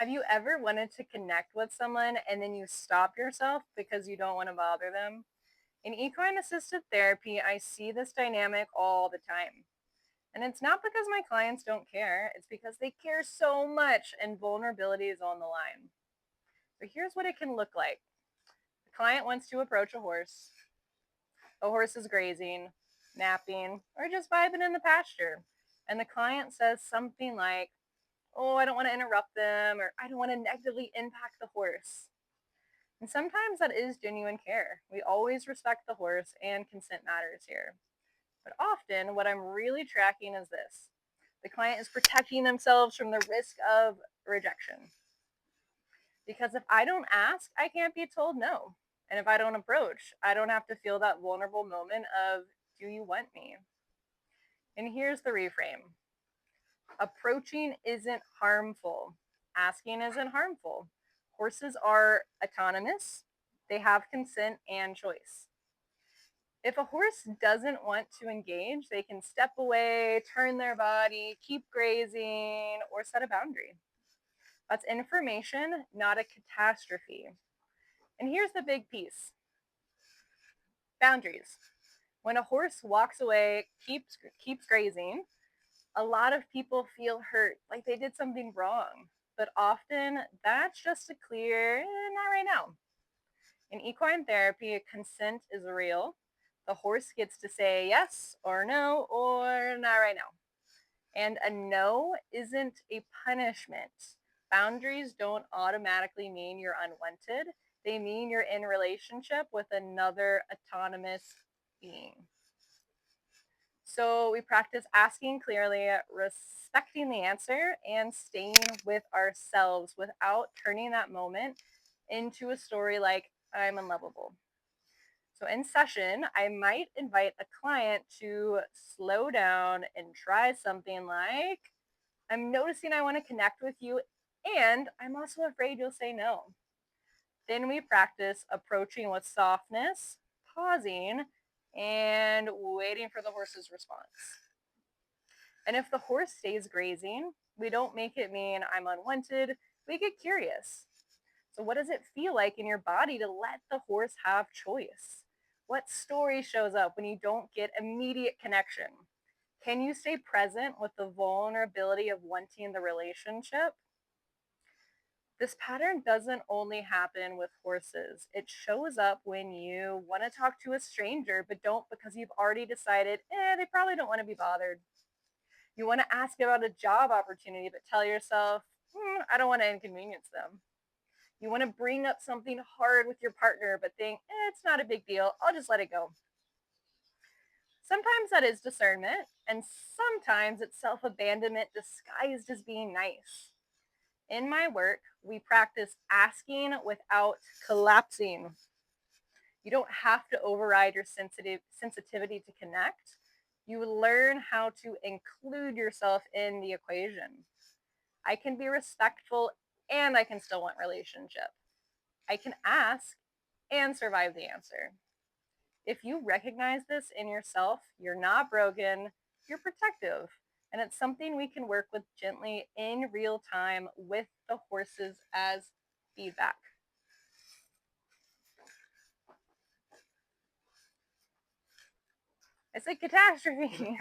Have you ever wanted to connect with someone and then you stop yourself because you don't want to bother them? In equine assisted therapy, I see this dynamic all the time. And it's not because my clients don't care, it's because they care so much and vulnerability is on the line. So here's what it can look like. The client wants to approach a horse. The horse is grazing, napping, or just vibing in the pasture. And the client says something like, "Oh, I don't want to interrupt them," or "I don't want to negatively impact the horse." And sometimes that is genuine care. We always respect the horse, and consent matters here. But often, what I'm really tracking is this: the client is protecting themselves from the risk of rejection. Because if I don't ask, I can't be told no. And if I don't approach, I don't have to feel that vulnerable moment of, "Do you want me?" And here's the reframe: approaching isn't harmful, asking isn't harmful. Horses are autonomous, they have consent and choice. If a horse doesn't want to engage, they can step away, turn their body, keep grazing, or set a boundary. That's information, not a catastrophe. And here's the big piece: boundaries. When a horse walks away, keeps grazing, a lot of people feel hurt, like they did something wrong. But often that's just a clear, not right now. In equine therapy, consent is real. The horse gets to say yes or no or not right now. And a no isn't a punishment. Boundaries don't automatically mean you're unwanted, they mean you're in relationship with another autonomous being. So we practice asking clearly, respecting the answer, and staying with ourselves without turning that moment into a story like, "I'm unlovable." So in session, I might invite a client to slow down and try something like, "I'm noticing I want to connect with you, and I'm also afraid you'll say no." Then we practice approaching with softness, pausing, and waiting for the horse's response. And if the horse stays grazing, we don't make it mean I'm unwanted. We get curious. So, what does it feel like in your body to let the horse have choice? What story shows up when you don't get immediate connection? Can you stay present with the vulnerability of wanting the relationship? This pattern doesn't only happen with horses. It shows up when you want to talk to a stranger, but don't because you've already decided, they probably don't want to be bothered. You want to ask about a job opportunity, but tell yourself, I don't want to inconvenience them. You want to bring up something hard with your partner, but think, it's not a big deal. I'll just let it go. Sometimes that is discernment, and sometimes it's self abandonment disguised as being nice. In my work, we practice asking without collapsing. You don't have to override your sensitivity to connect. You learn how to include yourself in the equation. I can be respectful and I can still want relationship. I can ask and survive the answer. If you recognize this in yourself, you're not broken, you're protective. And it's something we can work with gently in real time with the horses as feedback. It's a catastrophe.